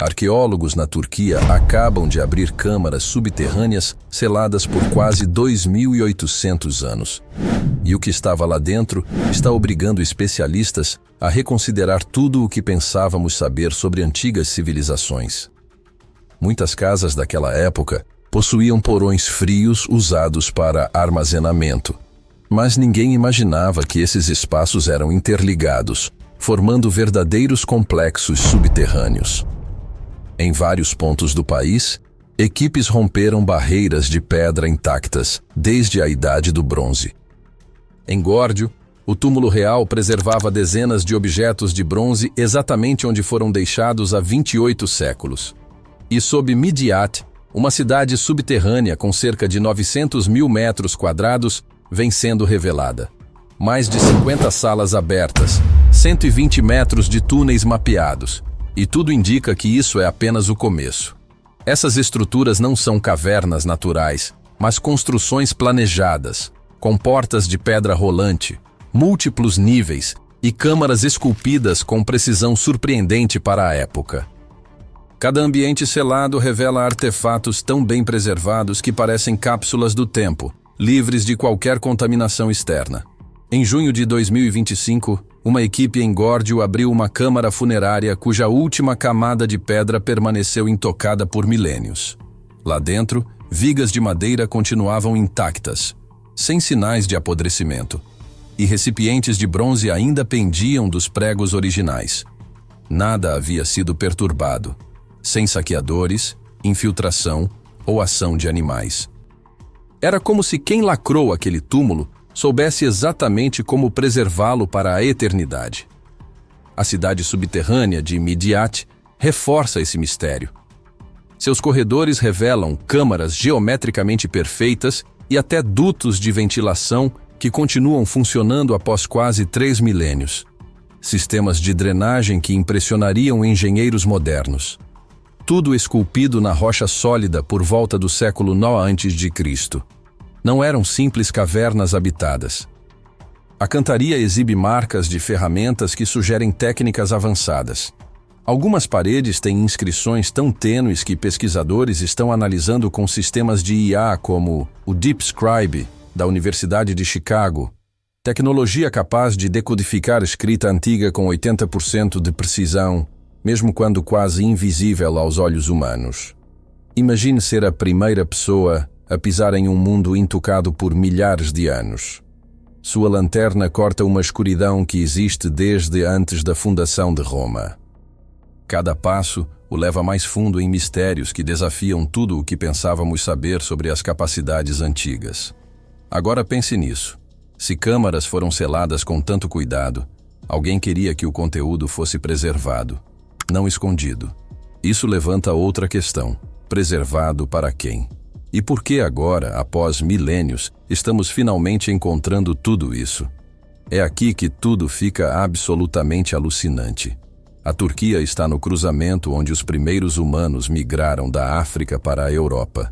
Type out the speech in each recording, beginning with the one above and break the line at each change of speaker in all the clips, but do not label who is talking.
Arqueólogos na Turquia acabam de abrir câmaras subterrâneas seladas por quase 2.800 anos. E o que estava lá dentro está obrigando especialistas a reconsiderar tudo o que pensávamos saber sobre antigas civilizações. Muitas casas daquela época possuíam porões frios usados para armazenamento, mas ninguém imaginava que esses espaços eram interligados, formando verdadeiros complexos subterrâneos. Em vários pontos do país, equipes romperam barreiras de pedra intactas desde a Idade do Bronze. Em Górdio, o túmulo real preservava dezenas de objetos de bronze exatamente onde foram deixados há 28 séculos. E sob Midyat, uma cidade subterrânea com cerca de 900 mil metros quadrados, vem sendo revelada. Mais de 50 salas abertas, 120 metros de túneis mapeados, e tudo indica que isso é apenas o começo. Essas estruturas não são cavernas naturais, mas construções planejadas, com portas de pedra rolante, múltiplos níveis e câmaras esculpidas com precisão surpreendente para a época. Cada ambiente selado revela artefatos tão bem preservados que parecem cápsulas do tempo, livres de qualquer contaminação externa. Em junho de 2025, uma equipe em Górdio abriu uma câmara funerária cuja última camada de pedra permaneceu intocada por milênios. Lá dentro, vigas de madeira continuavam intactas, sem sinais de apodrecimento, e recipientes de bronze ainda pendiam dos pregos originais. Nada havia sido perturbado, sem saqueadores, infiltração ou ação de animais. Era como se quem lacrou aquele túmulo soubesse exatamente como preservá-lo para a eternidade. A cidade subterrânea de Midyat reforça esse mistério. Seus corredores revelam câmaras geometricamente perfeitas e até dutos de ventilação que continuam funcionando após quase 3 milênios. Sistemas de drenagem que impressionariam engenheiros modernos. Tudo esculpido na rocha sólida por volta do século IX a.C. Não eram simples cavernas habitadas. A cantaria exibe marcas de ferramentas que sugerem técnicas avançadas. Algumas paredes têm inscrições tão tênues que pesquisadores estão analisando com sistemas de IA como o Deep Scribe, da Universidade de Chicago, tecnologia capaz de decodificar escrita antiga com 80% de precisão, mesmo quando quase invisível aos olhos humanos. Imagine ser a primeira pessoa a pisar em um mundo intocado por milhares de anos. Sua lanterna corta uma escuridão que existe desde antes da fundação de Roma. Cada passo o leva mais fundo em mistérios que desafiam tudo o que pensávamos saber sobre as capacidades antigas. Agora pense nisso. Se câmaras foram seladas com tanto cuidado, alguém queria que o conteúdo fosse preservado, não escondido. Isso levanta outra questão: preservado para quem? E por que agora, após milênios, estamos finalmente encontrando tudo isso? É aqui que tudo fica absolutamente alucinante. A Turquia está no cruzamento onde os primeiros humanos migraram da África para a Europa.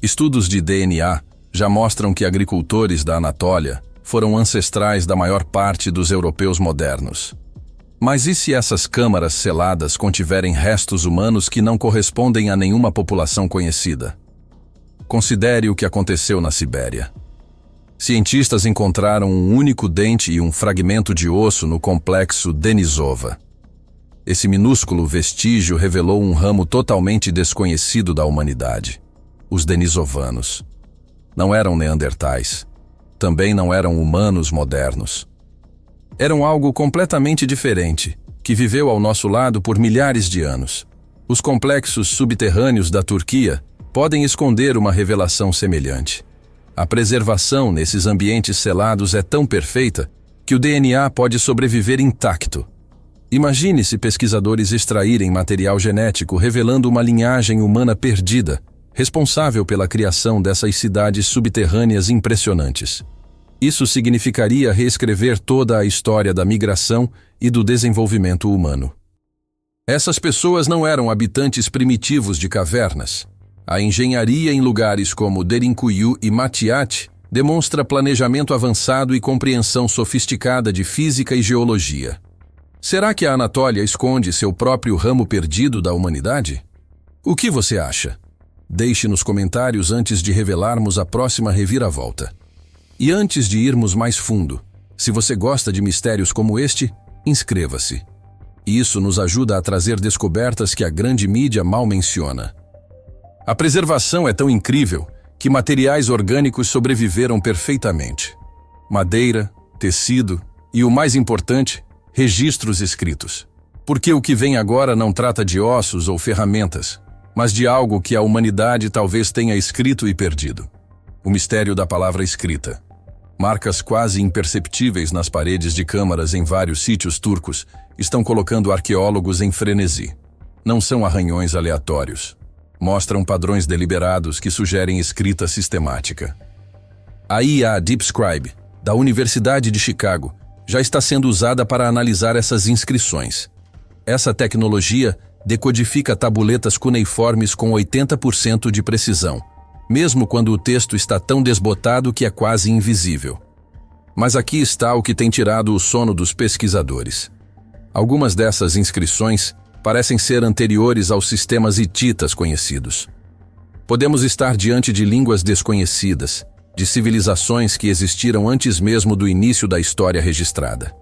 Estudos de DNA já mostram que agricultores da Anatólia foram ancestrais da maior parte dos europeus modernos. Mas e se essas câmaras seladas contiverem restos humanos que não correspondem a nenhuma população conhecida? Considere o que aconteceu na Sibéria. Cientistas encontraram um único dente e um fragmento de osso no complexo Denisova. Esse minúsculo vestígio revelou um ramo totalmente desconhecido da humanidade: os denisovanos. Não eram neandertais. Também não eram humanos modernos. Eram algo completamente diferente, que viveu ao nosso lado por milhares de anos. Os complexos subterrâneos da Turquia podem esconder uma revelação semelhante. A preservação nesses ambientes selados é tão perfeita que o DNA pode sobreviver intacto. Imagine se pesquisadores extraírem material genético revelando uma linhagem humana perdida, responsável pela criação dessas cidades subterrâneas impressionantes. Isso significaria reescrever toda a história da migração e do desenvolvimento humano. Essas pessoas não eram habitantes primitivos de cavernas. A engenharia em lugares como Derinkuyu e Midyat demonstra planejamento avançado e compreensão sofisticada de física e geologia. Será que a Anatólia esconde seu próprio ramo perdido da humanidade? O que você acha? Deixe nos comentários antes de revelarmos a próxima reviravolta. E antes de irmos mais fundo, se você gosta de mistérios como este, inscreva-se. Isso nos ajuda a trazer descobertas que a grande mídia mal menciona. A preservação é tão incrível que materiais orgânicos sobreviveram perfeitamente. Madeira, tecido e, o mais importante, registros escritos. Porque o que vem agora não trata de ossos ou ferramentas, mas de algo que a humanidade talvez tenha escrito e perdido. O mistério da palavra escrita. Marcas quase imperceptíveis nas paredes de câmaras em vários sítios turcos estão colocando arqueólogos em frenesi. Não são arranhões aleatórios. Mostram padrões deliberados que sugerem escrita sistemática. A IA DeepScribe, da Universidade de Chicago, já está sendo usada para analisar essas inscrições. Essa tecnologia decodifica tabuletas cuneiformes com 80% de precisão, mesmo quando o texto está tão desbotado que é quase invisível. Mas aqui está o que tem tirado o sono dos pesquisadores. Algumas dessas inscrições parecem ser anteriores aos sistemas hititas conhecidos. Podemos estar diante de línguas desconhecidas, de civilizações que existiram antes mesmo do início da história registrada.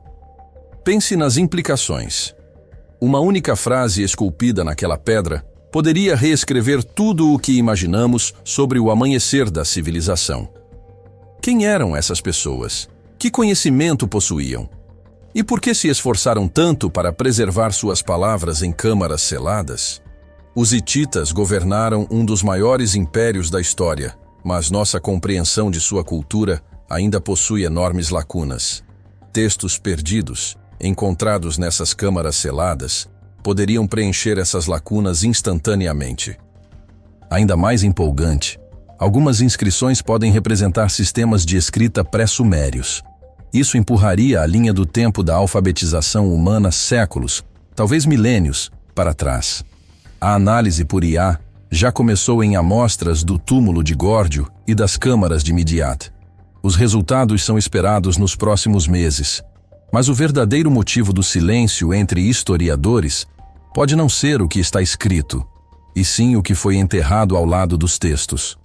Pense nas implicações. Uma única frase esculpida naquela pedra poderia reescrever tudo o que imaginamos sobre o amanhecer da civilização. Quem eram essas pessoas? Que conhecimento possuíam? E por que se esforçaram tanto para preservar suas palavras em câmaras seladas? Os hititas governaram um dos maiores impérios da história, mas nossa compreensão de sua cultura ainda possui enormes lacunas. Textos perdidos, encontrados nessas câmaras seladas, poderiam preencher essas lacunas instantaneamente. Ainda mais empolgante, algumas inscrições podem representar sistemas de escrita pré-sumérios. Isso empurraria a linha do tempo da alfabetização humana séculos, talvez milênios, para trás. A análise por IA já começou em amostras do túmulo de Górdio e das câmaras de Midiat. Os resultados são esperados nos próximos meses, mas o verdadeiro motivo do silêncio entre historiadores pode não ser o que está escrito, e sim o que foi enterrado ao lado dos textos.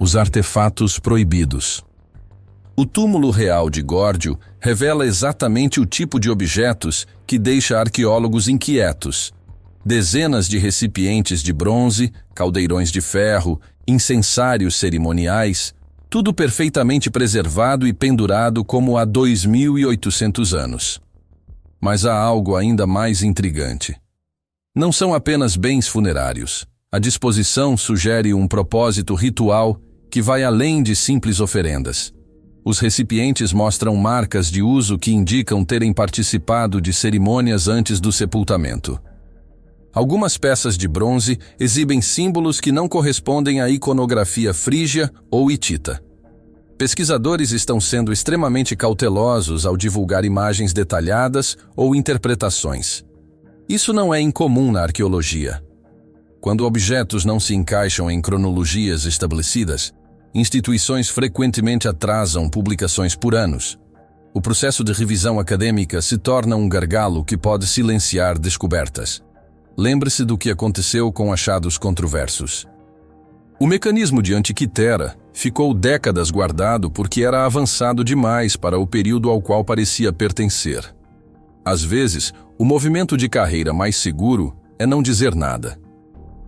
Os artefatos proibidos. O túmulo real de Górdio revela exatamente o tipo de objetos que deixa arqueólogos inquietos. Dezenas de recipientes de bronze, caldeirões de ferro, incensários cerimoniais, tudo perfeitamente preservado e pendurado como há 2.800 anos. Mas há algo ainda mais intrigante. Não são apenas bens funerários. A disposição sugere um propósito ritual que vai além de simples oferendas. Os recipientes mostram marcas de uso que indicam terem participado de cerimônias antes do sepultamento. Algumas peças de bronze exibem símbolos que não correspondem à iconografia frígia ou hitita. Pesquisadores estão sendo extremamente cautelosos ao divulgar imagens detalhadas ou interpretações. Isso não é incomum na arqueologia. Quando objetos não se encaixam em cronologias estabelecidas, instituições frequentemente atrasam publicações por anos. O processo de revisão acadêmica se torna um gargalo que pode silenciar descobertas. Lembre-se do que aconteceu com achados controversos. O mecanismo de Antiquitera ficou décadas guardado porque era avançado demais para o período ao qual parecia pertencer. Às vezes, o movimento de carreira mais seguro é não dizer nada.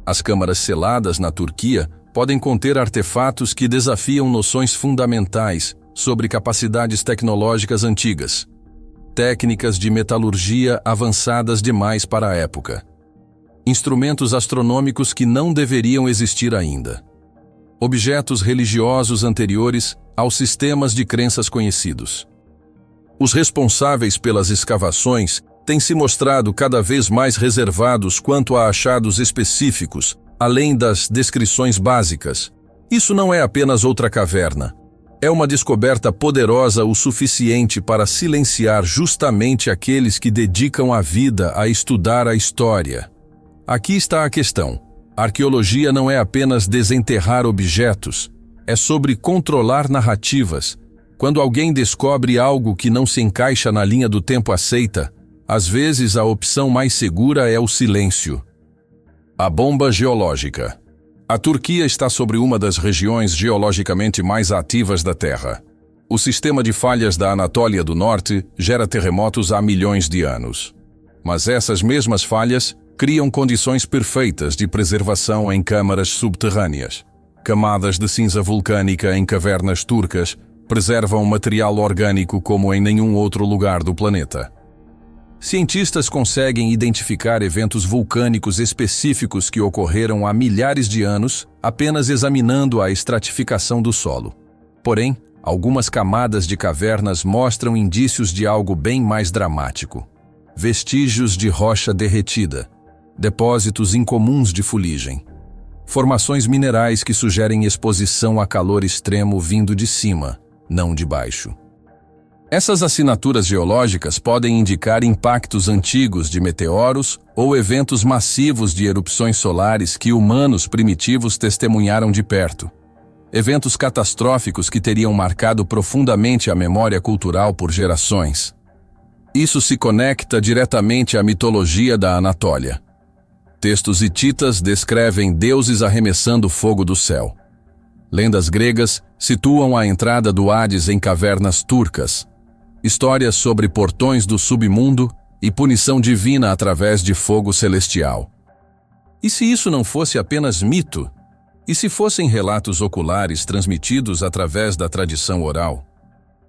As câmaras seladas na Turquia podem conter artefatos que desafiam noções fundamentais sobre capacidades tecnológicas antigas, técnicas de metalurgia avançadas demais para a época, instrumentos astronômicos que não deveriam existir ainda, objetos religiosos anteriores aos sistemas de crenças conhecidos. Os responsáveis pelas escavações têm se mostrado cada vez mais reservados quanto a achados específicos, além das descrições básicas. Isso não é apenas outra caverna. É uma descoberta poderosa o suficiente para silenciar justamente aqueles que dedicam a vida a estudar a história. Aqui está a questão. A arqueologia não é apenas desenterrar objetos, é sobre controlar narrativas. Quando alguém descobre algo que não se encaixa na linha do tempo aceita, Às vezes, a opção mais segura é o silêncio. A bomba geológica. A Turquia está sobre uma das regiões geologicamente mais ativas da Terra. O sistema de falhas da Anatólia do Norte gera terremotos há milhões de anos. Mas essas mesmas falhas criam condições perfeitas de preservação em câmaras subterrâneas. Camadas de cinza vulcânica em cavernas turcas preservam material orgânico como em nenhum outro lugar do planeta. Cientistas conseguem identificar eventos vulcânicos específicos que ocorreram há milhares de anos apenas examinando a estratificação do solo. Porém, algumas camadas de cavernas mostram indícios de algo bem mais dramático. Vestígios de rocha derretida, depósitos incomuns de fuligem, formações minerais que sugerem exposição a calor extremo vindo de cima, não de baixo. Essas assinaturas geológicas podem indicar impactos antigos de meteoros ou eventos massivos de erupções solares que humanos primitivos testemunharam de perto. Eventos catastróficos que teriam marcado profundamente a memória cultural por gerações. Isso se conecta diretamente à mitologia da Anatólia. Textos hititas descrevem deuses arremessando fogo do céu. Lendas gregas situam a entrada do Hades em cavernas turcas. Histórias sobre portões do submundo e punição divina através de fogo celestial. E se isso não fosse apenas mito? E se fossem relatos oculares transmitidos através da tradição oral?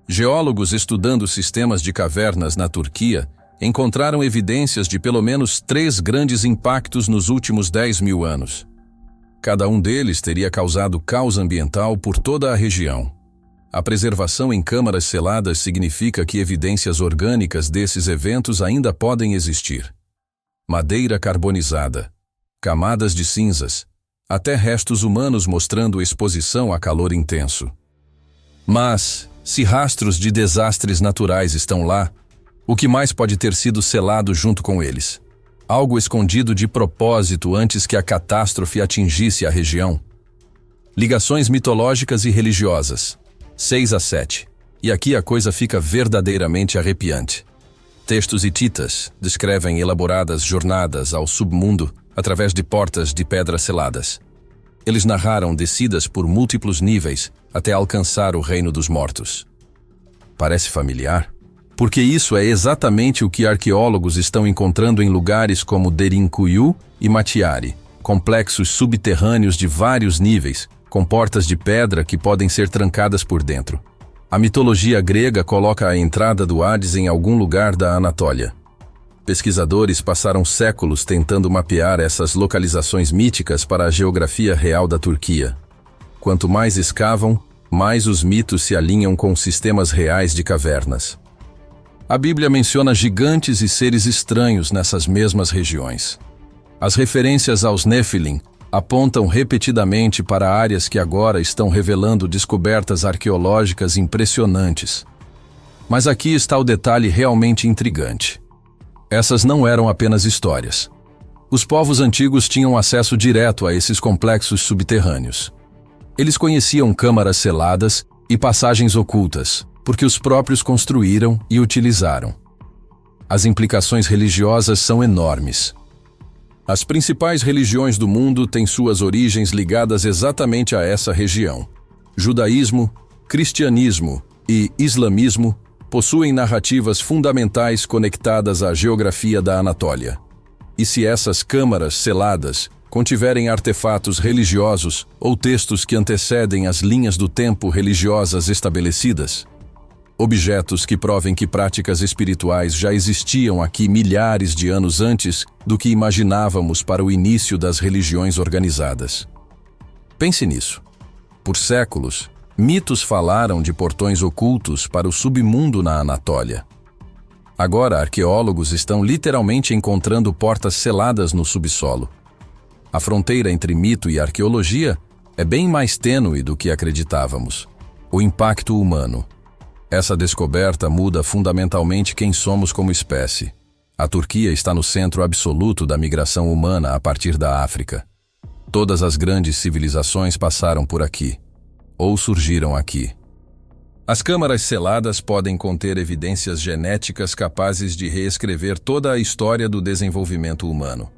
Geólogos estudando sistemas de cavernas na Turquia encontraram evidências de pelo menos 3 grandes impactos nos últimos 10.000 anos. Cada um deles teria causado caos ambiental por toda a região. A preservação em câmaras seladas significa que evidências orgânicas desses eventos ainda podem existir. Madeira carbonizada, camadas de cinzas, até restos humanos mostrando exposição a calor intenso. Mas, se rastros de desastres naturais estão lá, o que mais pode ter sido selado junto com eles? Algo escondido de propósito antes que a catástrofe atingisse a região? Ligações mitológicas e religiosas. 6-7. E aqui a coisa fica verdadeiramente arrepiante. Textos hititas descrevem elaboradas jornadas ao submundo através de portas de pedra seladas. Eles narraram descidas por múltiplos níveis até alcançar o reino dos mortos. Parece familiar? Porque isso é exatamente o que arqueólogos estão encontrando em lugares como Derinkuyu e Matiari, complexos subterrâneos de vários níveis, com portas de pedra que podem ser trancadas por dentro. A mitologia grega coloca a entrada do Hades em algum lugar da Anatólia. Pesquisadores passaram séculos tentando mapear essas localizações míticas para a geografia real da Turquia. Quanto mais escavam, mais os mitos se alinham com sistemas reais de cavernas. A Bíblia menciona gigantes e seres estranhos nessas mesmas regiões. As referências aos Nefilim apontam repetidamente para áreas que agora estão revelando descobertas arqueológicas impressionantes. Mas aqui está o detalhe realmente intrigante. Essas não eram apenas histórias. Os povos antigos tinham acesso direto a esses complexos subterrâneos. Eles conheciam câmaras seladas e passagens ocultas, porque os próprios construíram e utilizaram. As implicações religiosas são enormes. As principais religiões do mundo têm suas origens ligadas exatamente a essa região. Judaísmo, cristianismo e islamismo possuem narrativas fundamentais conectadas à geografia da Anatólia. E se essas câmaras seladas contiverem artefatos religiosos ou textos que antecedem as linhas do tempo religiosas estabelecidas? Objetos que provem que práticas espirituais já existiam aqui milhares de anos antes do que imaginávamos para o início das religiões organizadas. Pense nisso. Por séculos, mitos falaram de portões ocultos para o submundo na Anatólia. Agora, arqueólogos estão literalmente encontrando portas seladas no subsolo. A fronteira entre mito e arqueologia é bem mais tênue do que acreditávamos. O impacto humano. Essa descoberta muda fundamentalmente quem somos como espécie. A Turquia está no centro absoluto da migração humana a partir da África. Todas as grandes civilizações passaram por aqui, ou surgiram aqui. As câmaras seladas podem conter evidências genéticas capazes de reescrever toda a história do desenvolvimento humano.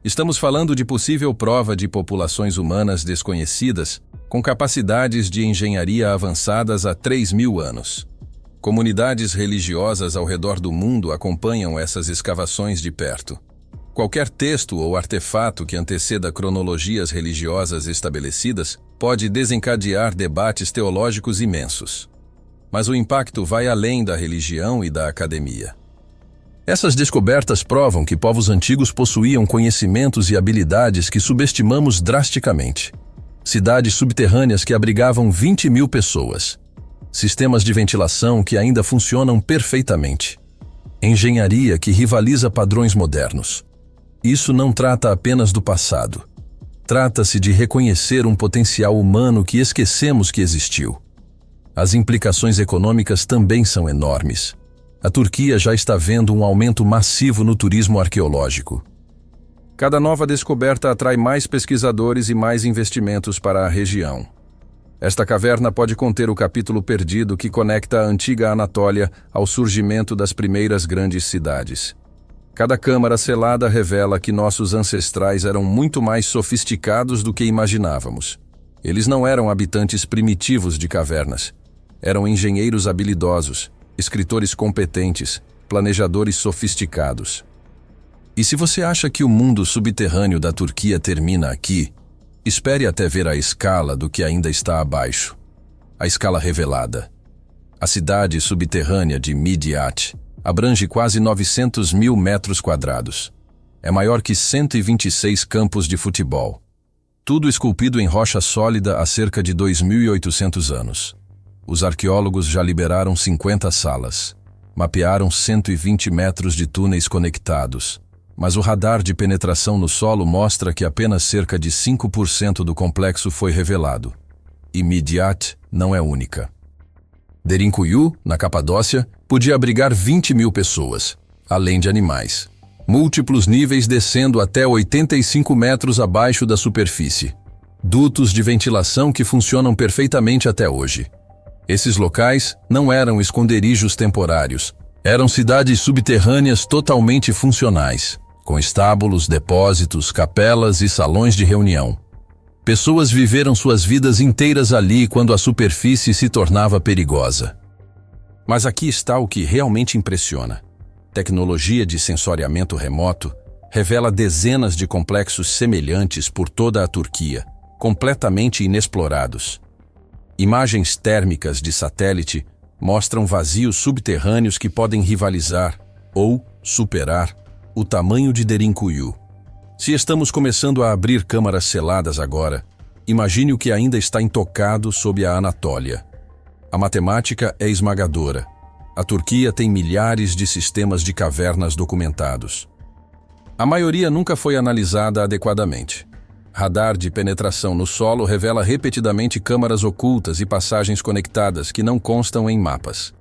Estamos falando de possível prova de populações humanas desconhecidas, com capacidades de engenharia avançadas há 3.000 anos. Comunidades religiosas ao redor do mundo acompanham essas escavações de perto. Qualquer texto ou artefato que anteceda cronologias religiosas estabelecidas pode desencadear debates teológicos imensos. Mas o impacto vai além da religião e da academia. Essas descobertas provam que povos antigos possuíam conhecimentos e habilidades que subestimamos drasticamente. Cidades subterrâneas que abrigavam 20.000 pessoas. Sistemas de ventilação que ainda funcionam perfeitamente. Engenharia que rivaliza padrões modernos. Isso não trata apenas do passado. Trata-se de reconhecer um potencial humano que esquecemos que existiu. As implicações econômicas também são enormes. A Turquia já está vendo um aumento massivo no turismo arqueológico. Cada nova descoberta atrai mais pesquisadores e mais investimentos para a região. Esta caverna pode conter o capítulo perdido que conecta a antiga Anatólia ao surgimento das primeiras grandes cidades. Cada câmara selada revela que nossos ancestrais eram muito mais sofisticados do que imaginávamos. Eles não eram habitantes primitivos de cavernas. Eram engenheiros habilidosos, escritores competentes, planejadores sofisticados. E se você acha que o mundo subterrâneo da Turquia termina aqui, espere até ver a escala do que ainda está abaixo. A escala revelada. A cidade subterrânea de Midyat abrange quase 900.000 metros quadrados. É maior que 126 campos de futebol. Tudo esculpido em rocha sólida há cerca de 2.800 anos. Os arqueólogos já liberaram 50 salas. Mapearam 120 metros de túneis conectados. Mas o radar de penetração no solo mostra que apenas cerca de 5% do complexo foi revelado. E Midyat não é única. Derinkuyu, na Capadócia, podia abrigar 20.000 pessoas, além de animais. Múltiplos níveis descendo até 85 metros abaixo da superfície. Dutos de ventilação que funcionam perfeitamente até hoje. Esses locais não eram esconderijos temporários. Eram cidades subterrâneas totalmente funcionais, com estábulos, depósitos, capelas e salões de reunião. Pessoas viveram suas vidas inteiras ali quando a superfície se tornava perigosa. Mas aqui está o que realmente impressiona. Tecnologia de sensoriamento remoto revela dezenas de complexos semelhantes por toda a Turquia, completamente inexplorados. Imagens térmicas de satélite mostram vazios subterrâneos que podem rivalizar, ou superar, o tamanho de Derinkuyu. Se estamos começando a abrir câmaras seladas agora, imagine o que ainda está intocado sob a Anatólia. A matemática é esmagadora. A Turquia tem milhares de sistemas de cavernas documentados. A maioria nunca foi analisada adequadamente. Radar de penetração no solo revela repetidamente câmaras ocultas e passagens conectadas que não constam em mapas.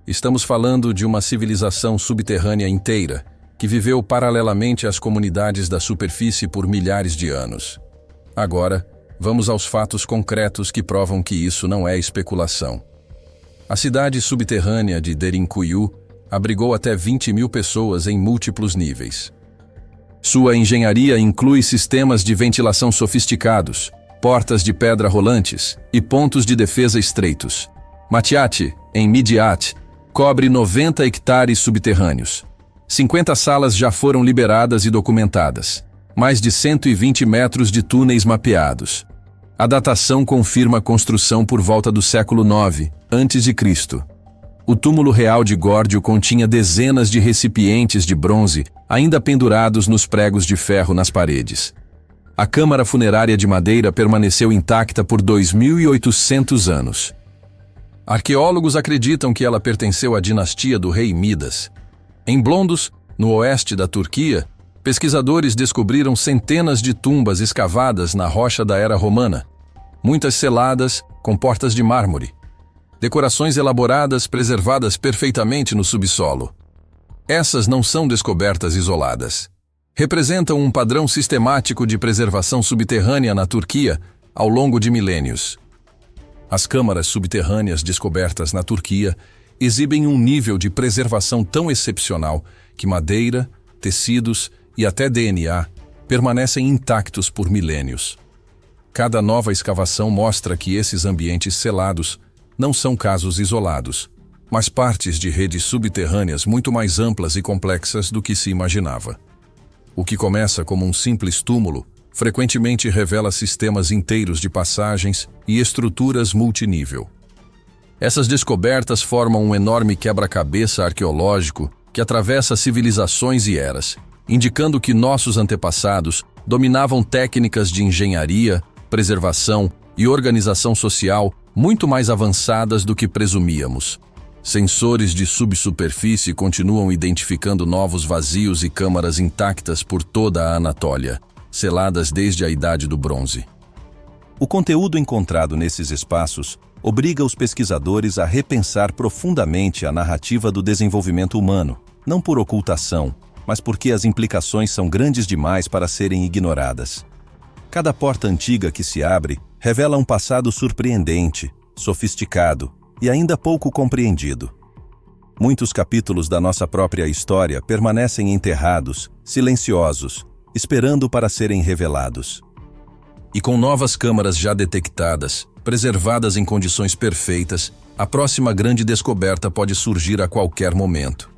Estamos falando de uma civilização subterrânea inteira, que viveu paralelamente às comunidades da superfície por milhares de anos. Agora, vamos aos fatos concretos que provam que isso não é especulação. A cidade subterrânea de Derinkuyu abrigou até 20.000 pessoas em múltiplos níveis. Sua engenharia inclui sistemas de ventilação sofisticados, portas de pedra rolantes e pontos de defesa estreitos. Matyat, em Midyat, cobre 90 hectares subterrâneos. 50 salas já foram liberadas e documentadas. Mais de 120 metros de túneis mapeados. A datação confirma a construção por volta do século IX, a.C. O túmulo real de Górdio continha dezenas de recipientes de bronze ainda pendurados nos pregos de ferro nas paredes. A câmara funerária de madeira permaneceu intacta por 2.800 anos. Arqueólogos acreditam que ela pertenceu à dinastia do rei Midas. Em Blondos, no oeste da Turquia, pesquisadores descobriram centenas de tumbas escavadas na rocha da era romana, muitas seladas com portas de mármore. Decorações elaboradas preservadas perfeitamente no subsolo. Essas não são descobertas isoladas. Representam um padrão sistemático de preservação subterrânea na Turquia ao longo de milênios. As câmaras subterrâneas descobertas na Turquia exibem um nível de preservação tão excepcional que madeira, tecidos e até DNA permanecem intactos por milênios. Cada nova escavação mostra que esses ambientes selados não são casos isolados, mas partes de redes subterrâneas muito mais amplas e complexas do que se imaginava. O que começa como um simples túmulo frequentemente revela sistemas inteiros de passagens e estruturas multinível. Essas descobertas formam um enorme quebra-cabeça arqueológico que atravessa civilizações e eras, indicando que nossos antepassados dominavam técnicas de engenharia, preservação e organização social muito mais avançadas do que presumíamos. Sensores de subsuperfície continuam identificando novos vazios e câmaras intactas por toda a Anatólia, seladas desde a Idade do Bronze. O conteúdo encontrado nesses espaços obriga os pesquisadores a repensar profundamente a narrativa do desenvolvimento humano, não por ocultação, mas porque as implicações são grandes demais para serem ignoradas. Cada porta antiga que se abre revela um passado surpreendente, sofisticado e ainda pouco compreendido. Muitos capítulos da nossa própria história permanecem enterrados, silenciosos, esperando para serem revelados. E com novas câmaras já detectadas, preservadas em condições perfeitas, a próxima grande descoberta pode surgir a qualquer momento.